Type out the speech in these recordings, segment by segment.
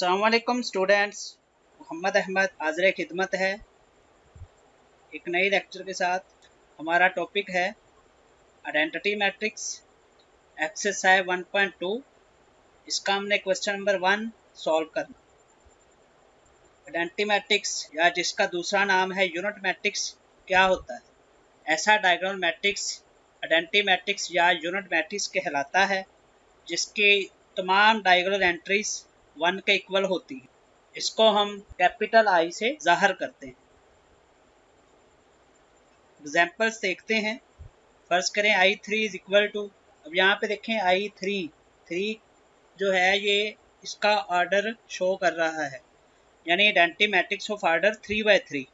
अस्सलामुअलैकुम स्टूडेंट्स, मोहम्मद अहमद हाज़िर खिदमत है एक नई लेक्चर के साथ। हमारा टॉपिक है आइडेंटिटी मैट्रिक्स एक्सरसाइज 1.2। इसका हमने क्वेश्चन नंबर 1 सॉल्व करना। आइडेंटिटी मैट्रिक्स या जिसका दूसरा नाम है यूनिट मैट्रिक्स क्या होता है? ऐसा डायगोनल मैट्रिक्स आइडेंटिटी मैट्रिक्स या यूनिट मैट्रिक्स कहलाता है जिसकी तमाम डायगोनल एंट्रीज 1 के इक्वल होती है। इसको हम कैपिटल आई से ज़ाहिर करते हैं। एग्जाम्पल्स देखते हैं। फर्ज करें I3 इज इक्वल टू, अब यहाँ पे देखें I3 जो है ये इसका ऑर्डर शो कर रहा है, यानी आइडेंटिटी मैट्रिक्स ऑफ ऑर्डर 3/3।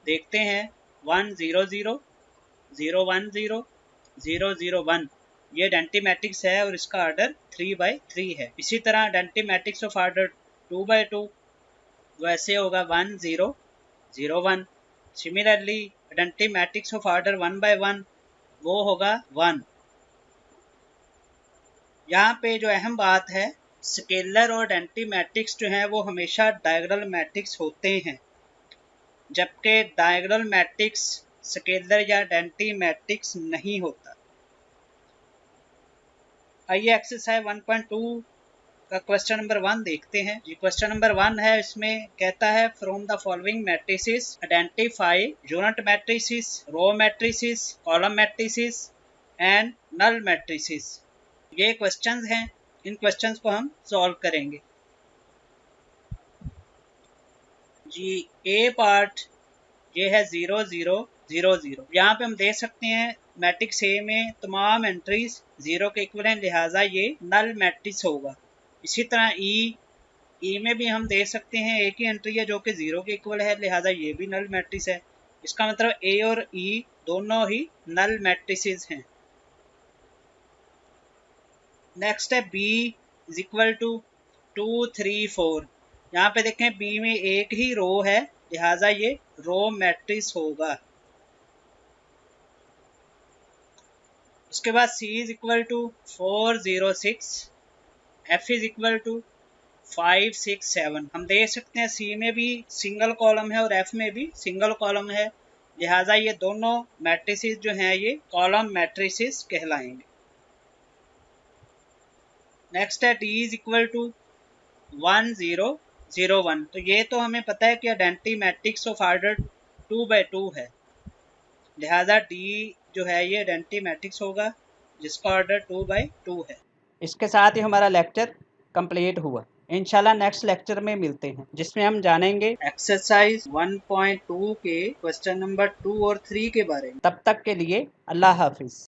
देखते हैं 1 0 0 0 1 0 0 0 1, ये आइडेंटिटी मैट्रिक्स है और इसका ऑर्डर 3/3 है। इसी तरह आइडेंटिटी मैट्रिक्स ऑफ ऑर्डर 2/2 वैसे होगा 1 0 0 1। Similarly identity matrix of order 1/1 वो होगा 1। यहाँ पे जो अहम बात है, स्केलर और आइडेंटिटी मैट्रिक्स जो हैं वो हमेशा डायगोनल मैट्रिक्स होते हैं, जबकि डायगोनल मैट्रिक्स स्केलर या आइडेंटिटी मैट्रिक्स नहीं होता। आइए एक्सरसाइज 1.2 का क्वेश्चन नंबर 1 देखते हैं। जी क्वेश्चन नंबर 1 है, इसमें कहता है from the following matrices identify unit matrices, row matrices, column matrices and null matrices. ये क्वेश्चंस हैं, इन क्वेश्चंस को हम सॉल्व करेंगे। जी ए पार्ट ये है 0 0 0 0। यहाँ पे हम देख सकते हैं मैट्रिक्स ए में तमाम एंट्रीज 0 के इक्वल हैं, लिहाजा ये नल मैट्रिक्स होगा। इसी तरह ई में भी हम देख सकते हैं एक ही एंट्री है जो कि 0 के इक्वल है, लिहाजा ये भी नल मैट्रिक्स है। इसका मतलब ए और ई दोनों ही नल मैट्रिसेस हैं। नेक्स्ट है बी इज इक्वल टू 2 3 4। यहाँ पे देखें बी में एक ही रो है, लिहाजा ये रो मैट्रिक्स होगा। उसके बाद C is equal to 4 0 6, F is equal to 5 6 7। हम देख सकते हैं सी में भी सिंगल कॉलम है और एफ में भी सिंगल कॉलम है, लिहाजा ये दोनों मैट्रिसेस जो हैं ये कॉलम मैट्रिसेस कहलाएंगे। नेक्स्ट है डी इज इक्वल टू 1 0 0 1। तो ये तो हमें पता है कि आइडेंटिटी मैट्रिक्स ऑफ ऑर्डर 2/2 है, लिहाजा डी जो है ये आइडेंटिटी मैट्रिक्स होगा जिसका ऑर्डर 2/2 है। इसके साथ ही हमारा लेक्चर कंप्लीट हुआ। इंशाल्लाह नेक्स्ट लेक्चर में मिलते हैं, जिसमें हम जानेंगे एक्सरसाइज 1.2 के क्वेश्चन नंबर 2 और 3 के बारे में। तब तक के लिए अल्लाह हाफिज।